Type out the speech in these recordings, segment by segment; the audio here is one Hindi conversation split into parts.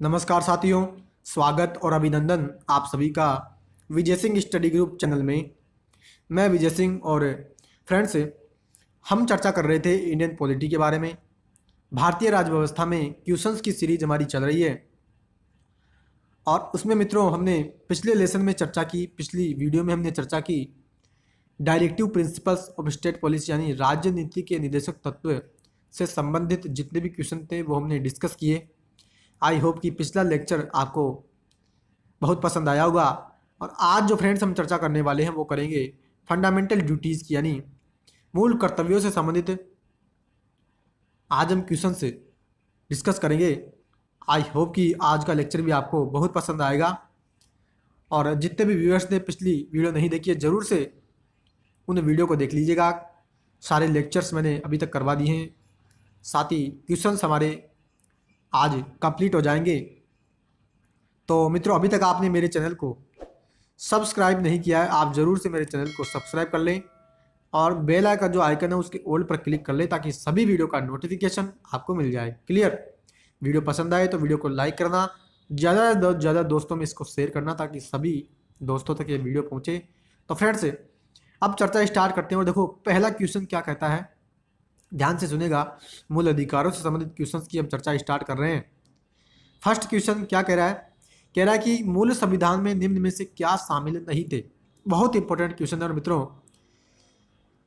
नमस्कार साथियों, स्वागत और अभिनंदन आप सभी का Vijay Singh study group channel में। मैं विजय सिंह और फ्रेंड्स, हम चर्चा कर रहे थे इंडियन पॉलिटी के बारे में। भारतीय राज्य व्यवस्था में क्वेश्चंस की सीरीज हमारी चल रही है और उसमें मित्रों हमने पिछले लेसन में चर्चा की, पिछली वीडियो में हमने चर्चा की directive principles of state policy यानी राज्य नीति के निर्देशक तत्व से संबंधित जितने भी क्वेश्चन थे वो हमने डिस्कस किए। आई होप कि पिछला लेक्चर आपको बहुत पसंद आया होगा। और आज जो फ्रेंड्स हम चर्चा करने वाले हैं वो करेंगे फंडामेंटल ड्यूटीज़ की यानी मूल कर्तव्यों से संबंधित आज हम क्वेश्चन से डिस्कस करेंगे। आई होप कि आज का लेक्चर भी आपको बहुत पसंद आएगा। और जितने भी व्यूअर्स ने पिछली वीडियो नहीं देखी है ज़रूर से उन वीडियो को देख लीजिएगा। सारे लेक्चर्स मैंने अभी तक करवा दिए हैं, साथ ही क्वेश्चंस हमारे आज कंप्लीट हो जाएंगे। तो मित्रों, अभी तक आपने मेरे चैनल को सब्सक्राइब नहीं किया है, आप ज़रूर से मेरे चैनल को सब्सक्राइब कर लें और बेल आइकन जो आइकन है उसके ऑल पर क्लिक कर लें ताकि सभी वीडियो का नोटिफिकेशन आपको मिल जाए। क्लियर? वीडियो पसंद आए तो वीडियो को लाइक करना, ज़्यादा से ज़्यादा दोस्तों में इसको शेयर करना ताकि सभी दोस्तों तक ये वीडियो पहुँचे। तो फ्रेंड्स, अब चर्चा स्टार्ट करते हैं। और देखो पहला क्वेश्चन क्या कहता है, ध्यान से सुनेगा। मूल अधिकारों से संबंधित क्वेश्चंस की हम चर्चा स्टार्ट कर रहे हैं। फर्स्ट क्वेश्चन क्या कह रहा है? कह रहा है कि मूल संविधान में निम्न में से क्या शामिल नहीं थे। बहुत इंपॉर्टेंट क्वेश्चन है और मित्रों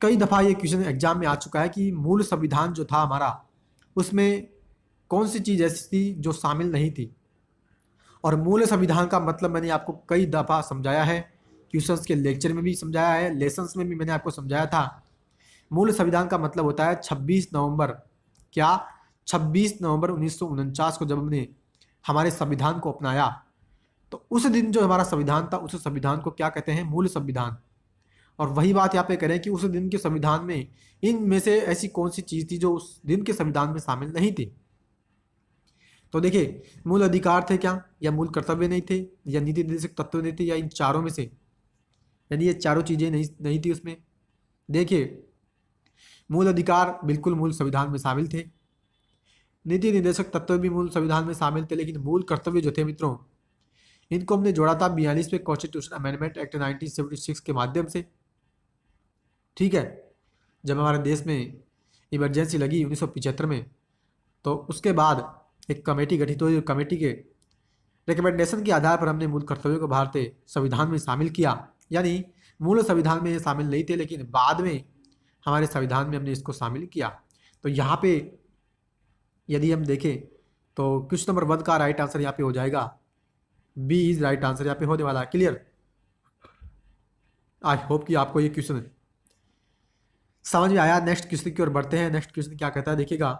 कई दफ़ा ये क्वेश्चन एग्जाम में आ चुका है कि मूल संविधान जो था हमारा उसमें कौन सी चीज़ ऐसी थी जो शामिल नहीं थी। और मूल संविधान का मतलब मैंने आपको कई दफ़ा समझाया है, क्वेश्चंस के लेक्चर में भी समझाया है, लेसन्स में भी मैंने आपको समझाया था। मूल संविधान का मतलब होता है 26 नवंबर, क्या 26 नवंबर 1949 को जब हमने हमारे संविधान को अपनाया तो उस दिन जो हमारा संविधान था उस संविधान को क्या कहते हैं? मूल संविधान। और वही बात यहाँ पे करें कि उस दिन के संविधान में इनमें से ऐसी कौन सी चीज़ थी जो उस दिन के संविधान में शामिल नहीं थी। तो देखिए, मूल अधिकार थे क्या, या मूल कर्तव्य नहीं थे, या नीति निर्देशक तत्व नहीं थे, या इन चारों में से, यानी ये चारों चीज़ें नहीं थी उसमें। देखिए, मूल अधिकार बिल्कुल मूल संविधान में शामिल थे, नीति निर्देशक तत्व भी मूल संविधान में शामिल थे, लेकिन मूल कर्तव्य जो थे मित्रों इनको हमने जोड़ा था 42वें कॉन्स्टिट्यूशन अमेंडमेंट एक्ट 1976 के माध्यम से। ठीक है, जब हमारे देश में इमरजेंसी लगी 1975 में तो उसके बाद एक कमेटी गठित हुई। कमेटी के रिकमेंडेशन के आधार पर हमने मूल कर्तव्यों को भारतीय संविधान में शामिल किया। यानी मूल संविधान में ये शामिल नहीं थे लेकिन बाद में हमारे संविधान में हमने इसको शामिल किया। तो यहाँ पे यदि हम देखें तो क्वेश्चन नंबर 1 का राइट आंसर यहाँ पे हो जाएगा, बी इज राइट आंसर यहाँ पे होने वाला है। क्लियर? आई होप कि आपको ये क्वेश्चन समझ में आया। नेक्स्ट क्वेश्चन की ओर बढ़ते हैं। नेक्स्ट क्वेश्चन क्या कहता है देखिएगा,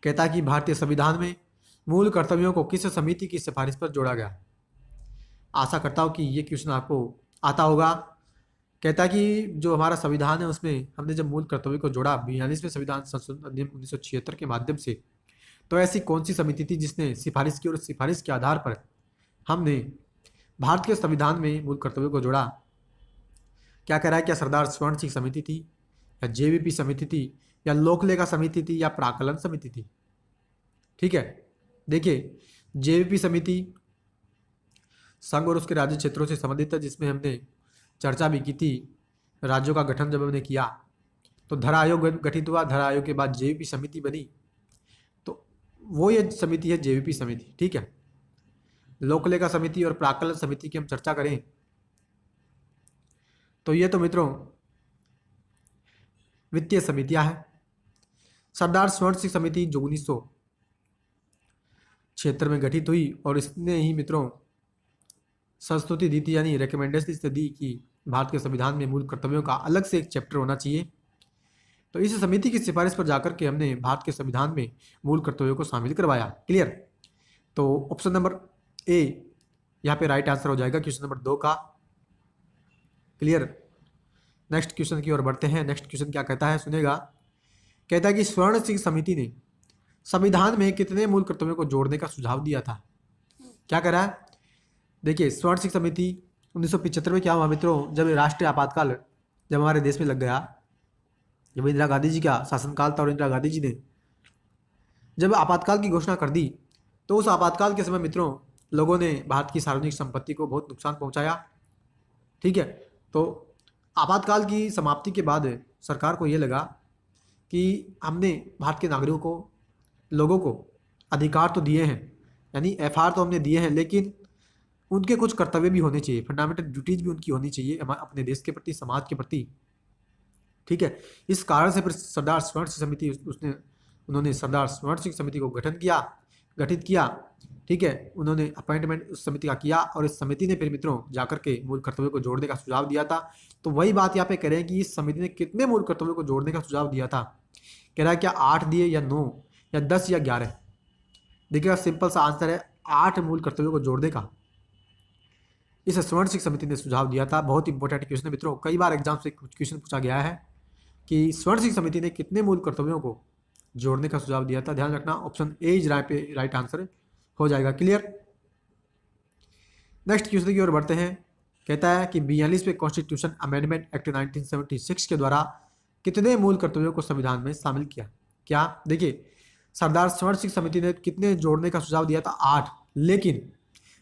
कहता है कि भारतीय संविधान में मूल कर्तव्यों को किस समिति की सिफारिश पर जोड़ा गया। आशा करता हूँ कि ये क्वेश्चन आपको आता होगा। कहता है कि जो हमारा संविधान है उसमें हमने जब मूल कर्तव्य को जोड़ा 42वें संविधान संशोधन अधिनियम 1976 के माध्यम से, तो ऐसी कौन सी समिति थी जिसने सिफारिश की और सिफारिश के आधार पर हमने भारत के संविधान में मूल कर्तव्यों को जोड़ा। क्या कह रहा है? क्या सरदार स्वर्ण सिंह समिति थी, या जेवीपी समिति थी, या लोकलेखा समिति थी, या प्राकलन समिति थी। ठीक है, देखिए जेवीपी समिति संघ और उसके राज्य क्षेत्रों से संबंधित है, जिसमें हमने चर्चा भी की थी। राज्यों का गठन जब हमने किया तो धरा आयोग गठित हुआ, धरा आयोग के बाद जेवीपी समिति बनी, तो वो ये समिति है जेवीपी समिति। ठीक है, लोकलेखा समिति और प्राकलन समिति की हम चर्चा करें तो ये तो मित्रों वित्तीय समितियां हैं। सरदार स्वर्ण सिंह समिति जो 1976 में गठित हुई और इसने ही मित्रों संस्तुति दी थी, यानी रिकमेंडेशन दी कि भारत के संविधान में मूल कर्तव्यों का अलग से एक चैप्टर होना चाहिए। तो इस समिति की सिफारिश पर जाकर के हमने भारत के संविधान में मूल कर्तव्यों को शामिल करवाया। क्लियर? तो ऑप्शन नंबर ए यहाँ पे राइट आंसर हो जाएगा क्वेश्चन नंबर 2 का। क्लियर? नेक्स्ट क्वेश्चन की ओर बढ़ते हैं। नेक्स्ट क्वेश्चन क्या कहता है सुनेगा, कहता है कि स्वर्ण सिंह समिति ने संविधान में कितने मूल कर्तव्यों को जोड़ने का सुझाव दिया था। क्या कह रहा है? देखिए, स्वर्ण सिंह समिति 1975 में क्या हुआ मित्रों, जब राष्ट्रीय आपातकाल जब हमारे देश में लग गया, जब इंदिरा गांधी जी का शासनकाल था और इंदिरा गांधी जी ने जब आपातकाल की घोषणा कर दी तो उस आपातकाल के समय मित्रों लोगों ने भारत की सार्वजनिक संपत्ति को बहुत नुकसान पहुंचाया। ठीक है, तो आपातकाल की समाप्ति के बाद सरकार को ये लगा कि हमने भारत के नागरिकों को, लोगों को अधिकार तो दिए हैं, यानी एफआर तो हमने दिए हैं, लेकिन उनके कुछ कर्तव्य भी होने चाहिए, फंडामेंटल ड्यूटीज भी उनकी होनी चाहिए अपने देश के प्रति, समाज के प्रति। ठीक है, इस कारण से फिर सरदार स्वर्ण सिंह समिति उन्होंने सरदार स्वर्ण सिंह समिति को गठित किया। ठीक है, उन्होंने अपॉइंटमेंट उस समिति का किया और इस समिति ने फिर मित्रों जाकर के मूल कर्तव्यों को जोड़ने का सुझाव दिया था। तो वही बात यहाँ पे कह रहे हैं कि इस समिति ने कितने मूल कर्तव्यों को जोड़ने का सुझाव दिया था। कह रहा है क्या 8 दिए या 9 या 10 या 11? देखिएगा सिंपल सा आंसर है 8 मूल कर्तव्यों को जोड़ने का इस स्वर्ण सिंह समिति ने सुझाव दिया था। बहुत इंपॉर्टेंट क्वेश्चन है मित्रों, कई बार एग्जाम से क्वेश्चन पूछा गया है कि स्वर्ण सिंह समिति ने कितने मूल कर्तव्यों को जोड़ने का सुझाव दिया था। ध्यान रखना option A is right answer हो जाएगा। क्लियर। नेक्स्ट क्वेश्चन की ओर बढ़ते हैं। कहता है कि 42वें कॉन्स्टिट्यूशन अमेंडमेंट एक्ट 1976 के द्वारा कितने मूल कर्तव्यों को संविधान में शामिल किया? क्या देखिए, सरदार स्वर्ण सिंह समिति ने कितने जोड़ने का सुझाव दिया था? 8। लेकिन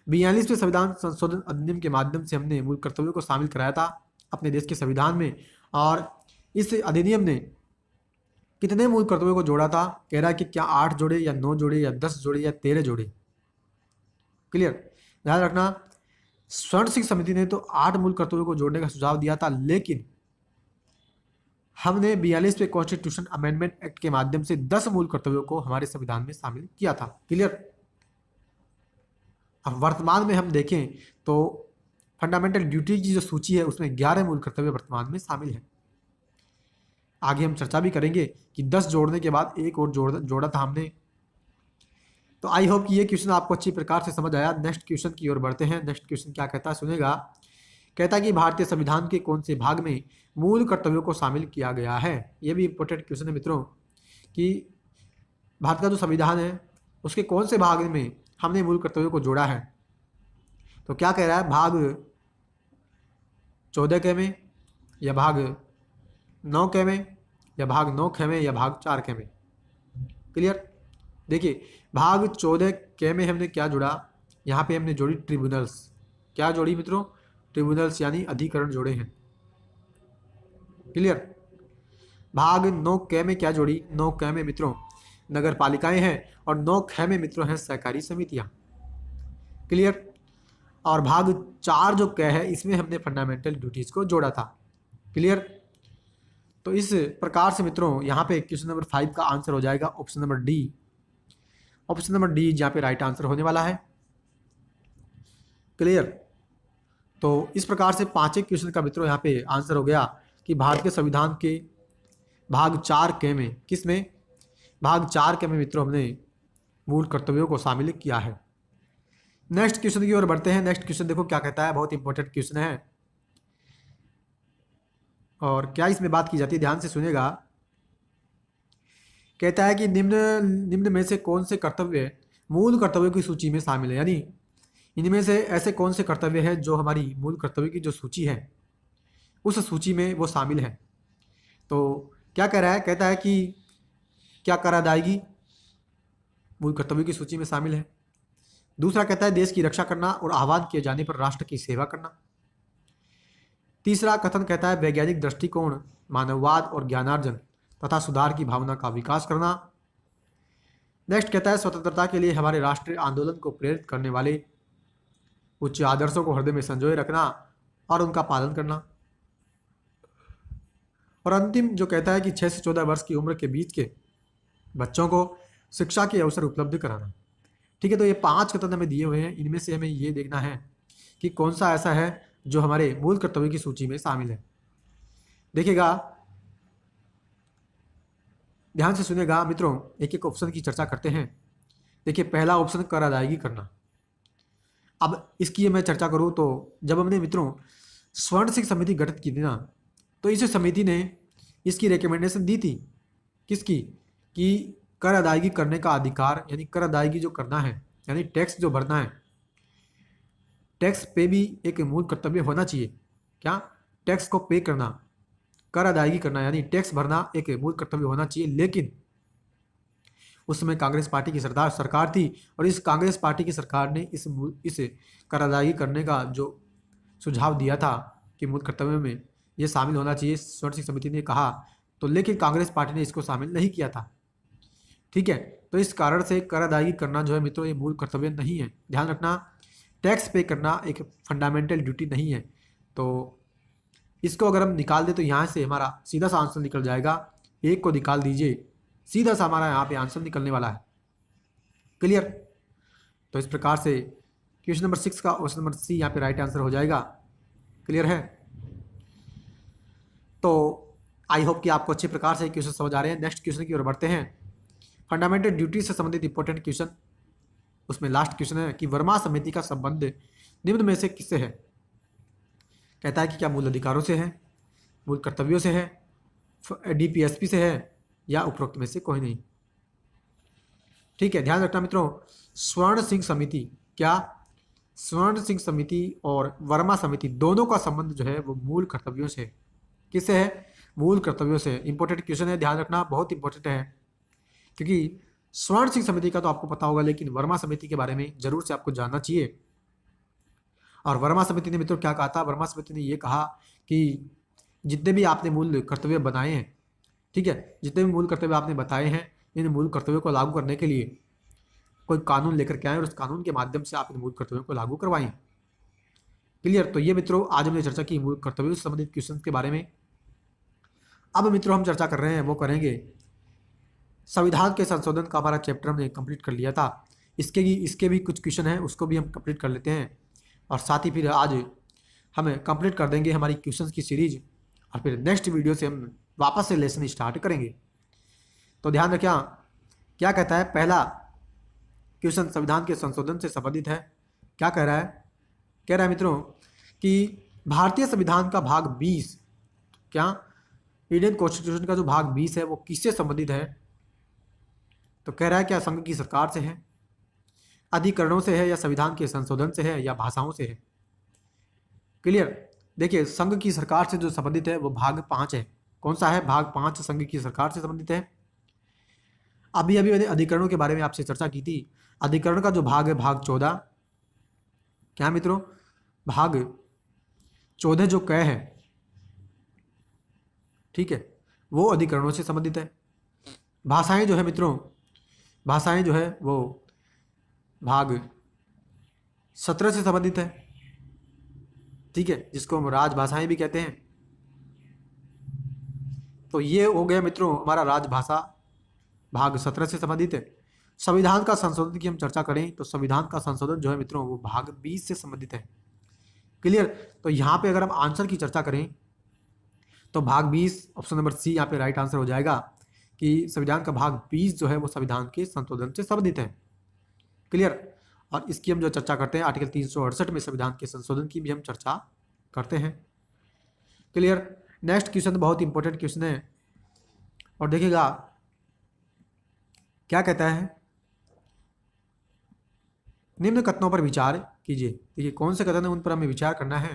42वें संविधान संशोधन अधिनियम के माध्यम से हमने मूल कर्तव्यों को शामिल कराया था अपने देश के संविधान में। और इस अधिनियम ने कितने मूल कर्तव्यों को जोड़ा था? कह रहा है कि क्या 8 जोड़े या 9 जोड़े या 10 जोड़े या 13 जोड़े? क्लियर। ध्यान रखना, स्वर्ण सिंह समिति ने तो 8 मूल कर्तव्यों को जोड़ने का सुझाव दिया था, लेकिन हमने 42वें कॉन्स्टिट्यूशन अमेंडमेंट एक्ट के माध्यम से 10 मूल कर्तव्यों को हमारे संविधान में शामिल किया था। क्लियर। अब वर्तमान में हम देखें तो फंडामेंटल ड्यूटी की जो सूची है उसमें 11 मूल कर्तव्य वर्तमान में शामिल है। आगे हम चर्चा भी करेंगे कि 10 जोड़ने के बाद एक और जोड़ा था हमने। तो आई होप कि ये क्वेश्चन आपको अच्छी प्रकार से समझ आया। नेक्स्ट क्वेश्चन की ओर बढ़ते हैं। नेक्स्ट क्वेश्चन क्या कहता है सुनेगा। कहता है कि भारतीय संविधान के कौन से भाग में मूल कर्तव्यों को शामिल किया गया है? ये भी इंपॉर्टेंट क्वेश्चन है मित्रों कि भारत का जो संविधान है उसके कौन से भाग में हमने मूल कर्तव्यों को जोड़ा है। तो क्या कह रहा है, भाग 14 के में या भाग 9 के में या भाग 9 खे में या भाग 4 के में? क्लियर। देखिए, भाग 14 के में हमने क्या जोड़ा? यहाँ पे हमने जोड़ी ट्रिब्यूनल्स। क्या जोड़ी मित्रों? ट्रिब्यूनल्स यानी अधिकरण जोड़े हैं। क्लियर। भाग 9 के में क्या जोड़ी? 9 के में मित्रों नगर पालिकाएं हैं और 9 ख में मित्रों हैं सहकारी समितियां। क्लियर। और भाग 4 जो क है इसमें हमने फंडामेंटल ड्यूटीज को जोड़ा था। क्लियर। तो इस प्रकार से मित्रों यहाँ पे क्वेश्चन नंबर 5 का आंसर हो जाएगा option number D. Option number D यहाँ पे राइट आंसर होने वाला है। क्लियर। तो इस प्रकार से 5 क्वेश्चन का मित्रों यहाँ पे आंसर हो गया कि भारत के संविधान के भाग 4 के में, किस में? भाग 4 के में मित्रों हमने मूल कर्तव्यों को शामिल किया है। नेक्स्ट क्वेश्चन की ओर बढ़ते हैं। नेक्स्ट क्वेश्चन देखो क्या कहता है, बहुत इंपॉर्टेंट क्वेश्चन है और क्या इसमें बात की जाती है, ध्यान से सुनेगा। कहता है कि निम्न में से कौन से कर्तव्य मूल कर्तव्यों की सूची में शामिल है, यानी इनमें से ऐसे कौन से कर्तव्य हैं जो हमारी मूल कर्तव्य की जो सूची है उस सूची में वो शामिल है। तो क्या कह रहा है, कहता है कि क्या कर अदायगी मूल कर्तव्यों की सूची में शामिल है। दूसरा कहता है देश की रक्षा करना और आह्वान किए जाने पर राष्ट्र की सेवा करना। तीसरा कथन कहता है वैज्ञानिक दृष्टिकोण, मानववाद और ज्ञानार्जन तथा सुधार की भावना का विकास करना। नेक्स्ट कहता है स्वतंत्रता के लिए हमारे राष्ट्रीय आंदोलन को प्रेरित करने वाले उच्च आदर्शों को हृदय में संजोए रखना और उनका पालन करना। और अंतिम जो कहता है कि 6 से 14 वर्ष की उम्र के बीच के बच्चों को शिक्षा के अवसर उपलब्ध कराना। ठीक है, तो ये 5 कथन हमें दिए हुए हैं, इनमें से हमें ये देखना है कि कौन सा ऐसा है जो हमारे मूल कर्तव्य की सूची में शामिल है। देखिएगा, ध्यान से सुनेगा मित्रों, एक एक ऑप्शन की चर्चा करते हैं। देखिए, पहला ऑप्शन कर अदायगी करना। अब इसकी मैं चर्चा करूं तो जब हमने मित्रों स्वर्ण सिंह समिति गठित की थी ना, तो इस समिति ने इसकी रिकमेंडेशन दी थी, किसकी? कि कर अदायगी करने का अधिकार, यानी कर अदायगी जो करना है, यानी टैक्स जो भरना है, टैक्स पे भी एक मूल कर्तव्य होना चाहिए। क्या? टैक्स को पे करना, कर अदायगी करना यानी टैक्स भरना एक मूल कर्तव्य होना चाहिए। लेकिन उस समय कांग्रेस पार्टी की सरकार थी, और इस कांग्रेस पार्टी की सरकार ने इस कर अदायगी करने का जो सुझाव दिया था कि मूल कर्तव्य में ये शामिल होना चाहिए, स्वर्ण सिंह समिति ने कहा, तो लेकिन कांग्रेस पार्टी ने इसको शामिल नहीं किया था। ठीक है, तो इस कारण से कर अदायगी करना जो है मित्रों ये मूल कर्तव्य नहीं है। ध्यान रखना, टैक्स पे करना एक फंडामेंटल ड्यूटी नहीं है। तो इसको अगर हम निकाल दें तो यहाँ से हमारा सीधा सा आंसर निकल जाएगा। एक को निकाल दीजिए, सीधा सा हमारा यहाँ पे आंसर निकलने वाला है। क्लियर? तो इस प्रकार से क्वेश्चन नंबर 6 का ऑप्शन नंबर सी यहाँ पे राइट आंसर हो जाएगा। क्लियर है? तो आई होप कि आपको अच्छे प्रकार से क्वेश्चन समझ आ रहे हैं। नेक्स्ट क्वेश्चन की ओर बढ़ते हैं। फंडामेंटल ड्यूटी से संबंधित इंपॉर्टेंट क्वेश्चन, उसमें लास्ट क्वेश्चन है कि वर्मा समिति का संबंध निम्न में से किससे है? कहता है कि क्या मूल अधिकारों से है, मूल कर्तव्यों से है, डीपीएसपी से है, या उपरोक्त में से कोई नहीं। ठीक है, ध्यान रखना मित्रों, स्वर्ण सिंह समिति, क्या स्वर्ण सिंह समिति और वर्मा समिति दोनों का संबंध जो है वो मूल कर्तव्यों से। किससे है? मूल कर्तव्यों से। इंपॉर्टेंट क्वेश्चन है, ध्यान रखना, बहुत इंपॉर्टेंट है, क्योंकि स्वर्ण सिंह समिति का तो आपको पता होगा, लेकिन वर्मा समिति के बारे में जरूर से आपको जानना चाहिए। और वर्मा समिति ने मित्रों क्या कहा था? वर्मा समिति ने ये कहा कि जितने भी आपने मूल कर्तव्य बनाए हैं, ठीक है, जितने भी मूल कर्तव्य आपने बताए हैं, इन मूल कर्तव्यों को लागू करने के लिए कोई कानून लेकर के आए और उस कानून के माध्यम से आप इन मूल कर्तव्यों को लागू करवाएं। क्लियर? तो ये मित्रों आज हमने चर्चा की मूल कर्तव्यों से संबंधित क्वेश्चन के बारे में। अब मित्रों हम चर्चा कर रहे हैं, वो करेंगे संविधान के संशोधन का हमारा चैप्टर हमने कंप्लीट कर लिया था। इसके भी कुछ क्वेश्चन हैं, उसको भी हम कंप्लीट कर लेते हैं, और साथ ही फिर आज हम कंप्लीट कर देंगे हमारी क्वेश्चंस की सीरीज, और फिर नेक्स्ट वीडियो से हम वापस से लेसन स्टार्ट करेंगे। तो ध्यान रखिए, क्या कहता है पहला क्वेश्चन संविधान के संशोधन से संबंधित है। क्या कह रहा है? कह रहा है मित्रों कि भारतीय संविधान का भाग 20, क्या इंडियन कॉन्स्टिट्यूशन का जो भाग 20 है वो किससे संबंधित है? तो कह रहा है क्या संघ की सरकार से है, अधिकरणों से है, या संविधान के संशोधन से है, या भाषाओं से है? क्लियर? देखिए, संघ की सरकार से जो संबंधित है वो भाग 5 है। कौन सा है? भाग 5 संघ की सरकार से संबंधित है। अभी अभी मैंने अधिकरणों के बारे में आपसे चर्चा की थी। अधिकरण का जो भाग है भाग 14, क्या मित्रों? भाग 14 जो क है, ठीक है, वो अधिकरणों से संबंधित है। भाषाएं जो है मित्रों, भाषाएं जो है वो भाग 17 से संबंधित है, ठीक है, जिसको हम राजभाषाएं भी कहते हैं। तो ये हो गया मित्रों हमारा राजभाषा, भाग 17 से संबंधित है। संविधान का संशोधन की हम चर्चा करें तो संविधान का संशोधन जो है मित्रों वो भाग 20 से संबंधित है। क्लियर? तो यहाँ पे अगर हम आंसर की चर्चा करें तो भाग 20 ऑप्शन नंबर सी यहाँ पे राइट आंसर हो जाएगा कि संविधान का भाग 20 जो है वो संविधान के संशोधन से संबंधित है। क्लियर? और इसकी हम जो चर्चा करते हैं आर्टिकल 368 में संविधान के संशोधन की भी हम चर्चा करते हैं। क्लियर? नेक्स्ट क्वेश्चन बहुत इंपॉर्टेंट क्वेश्चन है, और देखिएगा क्या कहता है, निम्न कथनों पर विचार कीजिए। देखिए कौन से कथन है उन पर हमें विचार करना है।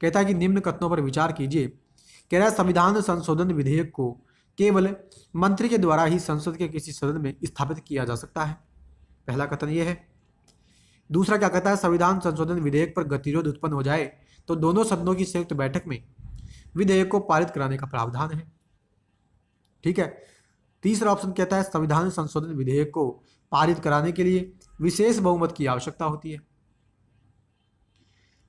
कहता है कि निम्न कथनों पर विचार कीजिए। कह रहा है संविधान संशोधन विधेयक को केवल मंत्री के द्वारा ही संसद के किसी सदन में स्थापित किया जा सकता है। पहला कथन ये है। दूसरा क्या कहता है, संविधान संशोधन विधेयक पर गतिरोध उत्पन्न हो जाए तो दोनों सदनों की संयुक्त बैठक में विधेयक को पारित कराने का प्रावधान है। ठीक है। तीसरा ऑप्शन कहता है संविधान संशोधन विधेयक को पारित कराने के लिए विशेष बहुमत की आवश्यकता होती है।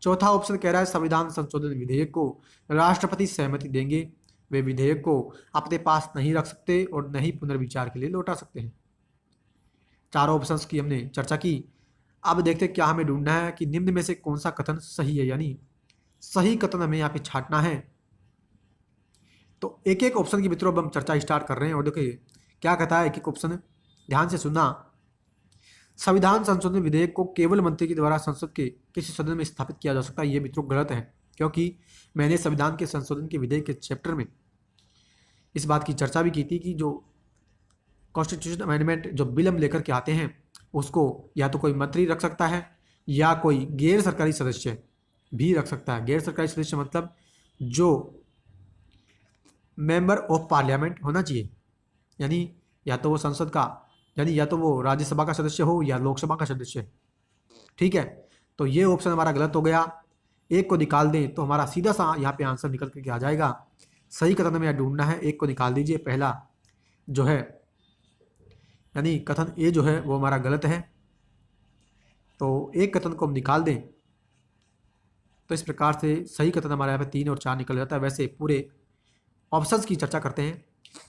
चौथा ऑप्शन कह रहा है संविधान संशोधन विधेयक को राष्ट्रपति सहमति देंगे, वे विधेयक को अपने पास नहीं रख सकते और न ही पुनर्विचार के लिए लौटा सकते हैं। चारों ऑप्शंस की हमने चर्चा की। अब देखते क्या हमें ढूंढना है कि निम्न में से कौन सा कथन सही है, यानी सही कथन हमें यहाँ पे छांटना है। तो एक एक ऑप्शन की मित्रों अब हम चर्चा स्टार्ट कर रहे हैं, और देखिए क्या कहता है एक एक ऑप्शन, ध्यान से सुनना। संविधान संशोधन विधेयक को केवल मंत्री के द्वारा संसद के किसी सदन में स्थापित किया जा सकता है, ये मित्रों गलत है, क्योंकि मैंने संविधान के संशोधन के विधेयक के चैप्टर में इस बात की चर्चा भी की थी कि जो कॉन्स्टिट्यूशन अमेंडमेंट जो बिल हम लेकर के आते हैं उसको या तो कोई मंत्री रख सकता है या कोई गैर सरकारी सदस्य भी रख सकता है। गैर सरकारी सदस्य मतलब जो मेंबर ऑफ पार्लियामेंट होना चाहिए, यानी या तो वो संसद का यानी या तो वो राज्यसभा का सदस्य हो या लोकसभा का सदस्य। ठीक है, तो ये ऑप्शन हमारा गलत हो गया। एक को निकाल दें तो हमारा सीधा सा यहाँ पे आंसर निकल करके आ जाएगा। सही कथन हमें ढूंढना है, एक को निकाल दीजिए, पहला जो है यानी कथन ए जो है वो हमारा गलत है। तो एक कथन को हम निकाल दें तो इस प्रकार से सही कथन हमारे यहाँ पे 3 और 4 निकल जाता है। वैसे पूरे ऑप्शंस की चर्चा करते हैं।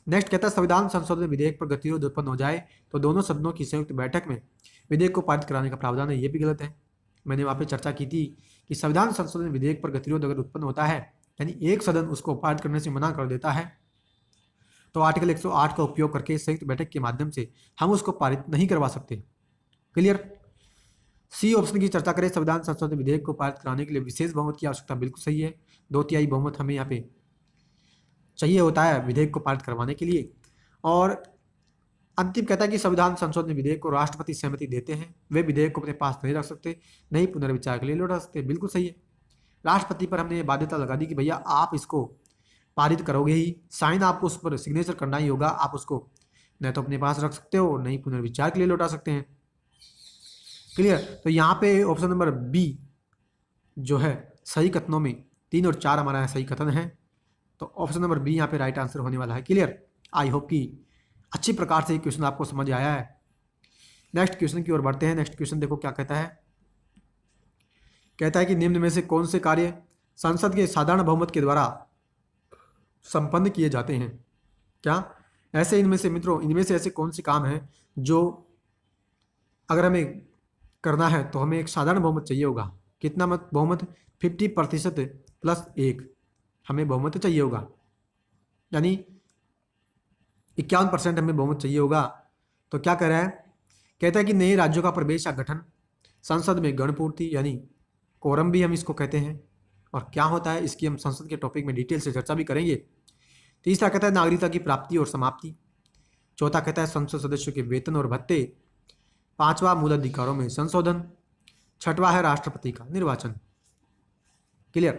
नेक्स्ट कहता है संविधान संशोधन विधेयक पर गतिरोध उत्पन्न हो जाए तो दोनों सदनों की संयुक्त बैठक में विधेयक को पारित कराने का प्रावधान है। ये भी गलत है। मैंने वहाँ पे चर्चा की थी कि संविधान संशोधन विधेयक पर गतिरोध अगर उत्पन्न होता है यानी एक सदन उसको पारित करने से मना कर देता है तो आर्टिकल 108 का उपयोग करके संयुक्त बैठक के माध्यम से हम उसको पारित नहीं करवा सकते। क्लियर। सी ऑप्शन की चर्चा करें, संविधान संशोधन विधेयक को पारित कराने के लिए विशेष बहुमत की आवश्यकता। बिल्कुल सही है, 2/3 बहुमत हमें यहाँ पे चाहिए होता है विधेयक को पारित करवाने के लिए। और अंतिम कहता है कि संविधान संशोधन विधेयक को राष्ट्रपति सहमति देते हैं, वे विधेयक को अपने पास नहीं रख सकते, नहीं पुनर्विचार के लिए लौटा सकते। बिल्कुल सही है, राष्ट्रपति पर हमने ये बाध्यता लगा दी कि भैया आप इसको पारित करोगे ही, साइन आपको उस पर सिग्नेचर करना ही होगा, आप उसको न तो अपने पास रख सकते हो नहीं पुनर्विचार के लिए लौटा सकते हैं। क्लियर। तो यहाँ पे ऑप्शन नंबर बी जो है सही कथनों में 3 और 4 हमारा सही कथन है। तो ऑप्शन नंबर बी यहाँ पे राइट आंसर होने वाला है। क्लियर। आई होप कि अच्छी प्रकार से क्वेश्चन आपको समझ आया है। नेक्स्ट क्वेश्चन की ओर बढ़ते हैं। नेक्स्ट क्वेश्चन देखो क्या कहता है। कहता है कि निम्न में से कौन से कार्य संसद के साधारण बहुमत के द्वारा संपन्न किए जाते हैं। क्या ऐसे इनमें से मित्रों, इनमें से ऐसे कौन से काम हैं जो अगर हमें करना है तो हमें एक साधारण बहुमत चाहिए होगा। कितना मत बहुमत, 50% प्लस 1 हमें बहुमत चाहिए होगा, यानी 51% हमें बहुमत चाहिए होगा। तो क्या कह रहा है, कहता है कि नए राज्यों का प्रवेश या गठन, संसद में गणपूर्ति यानी कोरम भी हम इसको कहते हैं, और क्या होता है इसकी हम संसद के टॉपिक में डिटेल से चर्चा भी करेंगे। तीसरा कहता है नागरिकता की प्राप्ति और समाप्ति। चौथा कहता है संसद सदस्यों के वेतन और भत्ते। पांचवा मूल अधिकारों में संशोधन। छठवां है राष्ट्रपति का निर्वाचन। क्लियर।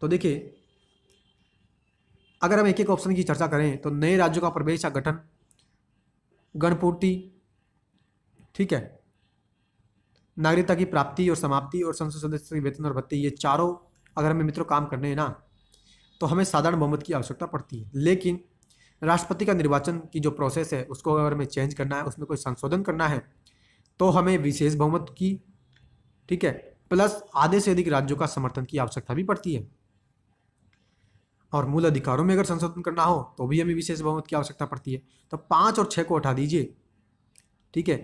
तो देखिए अगर हम एक एक ऑप्शन की चर्चा करें तो नए राज्यों का प्रवेश या गठन, गणपूर्ति, ठीक है, नागरिकता की प्राप्ति और समाप्ति और संसद सदस्य के वेतन और भत्ते, ये चारों अगर हमें मित्रों काम करने हैं ना तो हमें साधारण बहुमत की आवश्यकता पड़ती है। लेकिन राष्ट्रपति का निर्वाचन की जो प्रोसेस है उसको अगर हमें चेंज करना है, उसमें कोई संशोधन करना है तो हमें विशेष बहुमत की, ठीक है, प्लस आधे से अधिक राज्यों का समर्थन की आवश्यकता भी पड़ती है। और मूल अधिकारों में अगर संशोधन करना हो तो भी हमें विशेष बहुमत की आवश्यकता पड़ती है। तो 5 और 6 को हटा दीजिए, ठीक है,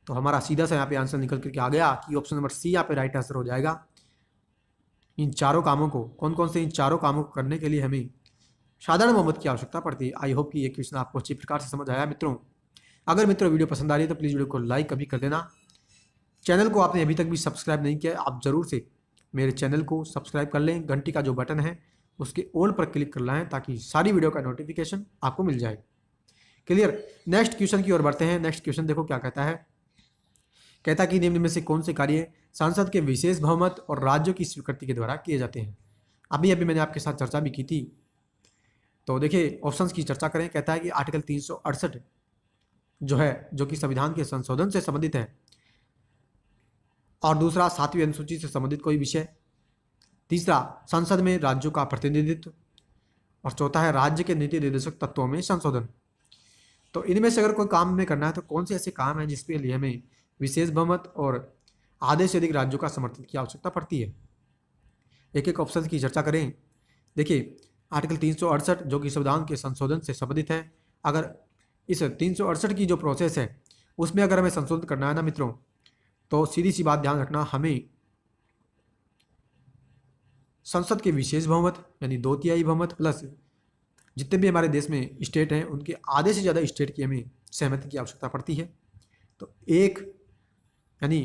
तो हमारा सीधा सा यहाँ पे आंसर निकल करके आ गया कि ऑप्शन नंबर सी यहाँ पे राइट आंसर हो जाएगा। इन चारों कामों को, कौन कौन से इन चारों कामों को करने के लिए हमें साधारण बहुमत की आवश्यकता पड़ती है। आई होप कि ये क्वेश्चन आपको अच्छी प्रकार से समझ आया मित्रों। अगर मित्रों वीडियो पसंद आ रही है तो प्लीज़ वीडियो को लाइक अभी कर देना। चैनल को आपने अभी तक भी सब्सक्राइब नहीं किया, आप ज़रूर से मेरे चैनल को सब्सक्राइब कर लें। घंटी का जो बटन है उसके ऑल पर क्लिक कर लें ताकि सारी वीडियो का नोटिफिकेशन आपको मिल जाए। क्लियर। नेक्स्ट क्वेश्चन की ओर बढ़ते हैं। नेक्स्ट क्वेश्चन देखो क्या कहता है। कहता है कि निम्न में से कौन से कार्य संसद के विशेष बहुमत और राज्यों की स्वीकृति के द्वारा किए जाते हैं। अभी मैंने आपके साथ चर्चा भी की थी। तो देखिए ऑप्शंस की चर्चा करें। कहता है कि आर्टिकल 368 जो है, जो कि संविधान के संशोधन से संबंधित है, और दूसरा 7वीं अनुसूची से संबंधित कोई विषय, तीसरा संसद में राज्यों का प्रतिनिधित्व, और चौथा है राज्य के नीति निर्देशक तत्वों में संशोधन। तो इनमें से अगर कोई काम हमें करना है तो कौन से ऐसे काम हैं जिसके लिए हमें विशेष बहुमत और आधे से अधिक राज्यों का समर्थन की आवश्यकता पड़ती है। एक एक ऑप्शन की चर्चा करें। देखिए आर्टिकल 368 जो कि संविधान के संशोधन से संबंधित है, अगर इस 368 की जो प्रोसेस है उसमें अगर हमें संशोधन करना है ना मित्रों, तो सीधी सी बात ध्यान रखना, हमें संसद के विशेष बहुमत यानी 2/3 बहुमत प्लस जितने भी हमारे देश में स्टेट हैं उनके आधे से ज़्यादा स्टेट की हमें सहमति की आवश्यकता पड़ती है। तो एक यानी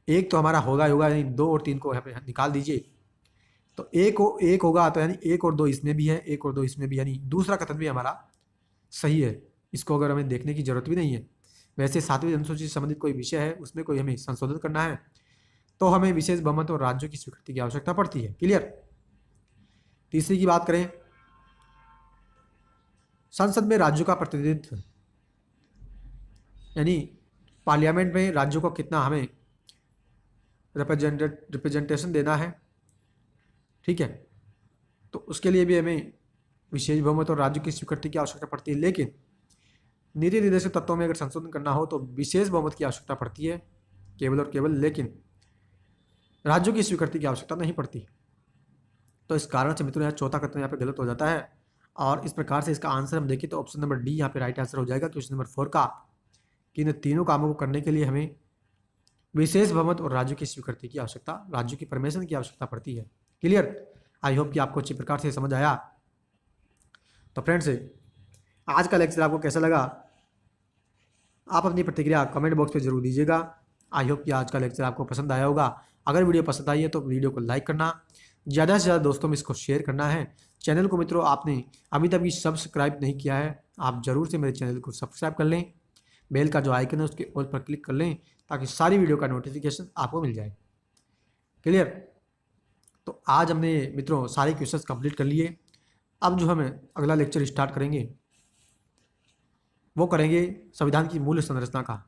एक तो हमारा होगा यानी 2 और 3 को यहाँ पे निकाल दीजिए। तो एक होगा तो यानी 1 और 2 इसमें भी है, 1 और 2 इसमें भी, यानी दूसरा कथन भी हमारा सही है। इसको अगर हमें देखने की जरूरत भी नहीं है। वैसे 7वीं अनुसूची से संबंधित कोई विषय है उसमें कोई हमें संशोधन करना है तो हमें विशेष बहुमत और राज्यों की स्वीकृति की आवश्यकता पड़ती है। क्लियर। तीसरी की बात करें, संसद में राज्यों का प्रतिनिधित्व, यानी पार्लियामेंट में राज्यों को कितना हमें रिप्रेजेंटेशन देना है, ठीक है। तो उसके लिए भी हमें विशेष बहुमत और राज्यों की स्वीकृति की आवश्यकता पड़ती है। लेकिन नीति निर्देशक तत्वों में अगर संशोधन करना हो तो विशेष बहुमत की आवश्यकता पड़ती है केवल और केवल, लेकिन राज्यों की स्वीकृति की आवश्यकता नहीं पड़ती। तो इस कारण से मित्रों यहाँ चौथा कथन यहाँ पे गलत हो जाता है, और इस प्रकार से इसका आंसर हम देखें तो ऑप्शन नंबर डी यहाँ पे राइट आंसर हो जाएगा। क्वेश्चन नंबर 4 का कि इन तीनों कामों को करने के लिए हमें विशेष बहुमत और राज्यों की स्वीकृति की आवश्यकता, राज्यों की परमिशन की आवश्यकता पड़ती है। क्लियर? आई होप कि आपको अच्छी प्रकार से समझ आया। तो फ्रेंड्स, आज का लेक्चर आपको कैसा लगा, आप अपनी प्रतिक्रिया कमेंट बॉक्स में जरूर दीजिएगा। आई होप कि आज का लेक्चर आपको पसंद आया होगा। अगर वीडियो पसंद आई है तो वीडियो को लाइक करना, ज़्यादा से ज़्यादा दोस्तों में इसको शेयर करना है। चैनल को मित्रों आपने अभी तक भी सब्सक्राइब नहीं किया है, आप ज़रूर से मेरे चैनल को सब्सक्राइब कर लें, बेल का जो आइकन है उसके ऑल पर क्लिक कर लें ताकि सारी वीडियो का नोटिफिकेशन आपको मिल जाए। क्लियर? तो आज हमने मित्रों सारे क्वेश्चंस कंप्लीट कर लिए। अब जो हमें अगला लेक्चर स्टार्ट करेंगे वो करेंगे संविधान की मूल संरचना का,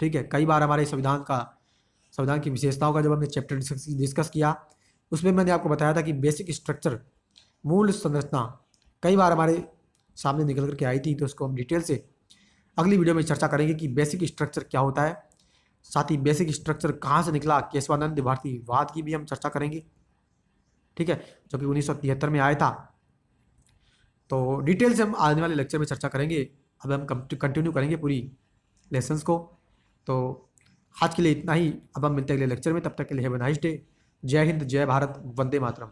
ठीक है। कई बार हमारे संविधान की विशेषताओं का जब हमने चैप्टर डिस्कस किया उसमें मैंने आपको बताया था कि बेसिक स्ट्रक्चर, मूल संरचना कई बार हमारे सामने निकल करके आई थी। तो उसको हम डिटेल से अगली वीडियो में चर्चा करेंगे कि बेसिक स्ट्रक्चर क्या होता है, साथ ही बेसिक स्ट्रक्चर कहाँ से निकला, केशवानंद भारतीवाद की भी हम चर्चा करेंगे, ठीक है, जो कि 1973 में आया था। तो डिटेल से हम आने वाले लेक्चर में चर्चा करेंगे। अब हम कंटिन्यू करेंगे पूरी लेसन्स को। तो आज के लिए इतना ही, अब हम मिलते हैं अगले लेक्चर में। तब तक के लिए हैव अ नाइस डे। जय हिंद, जय भारत, वंदे मातरम।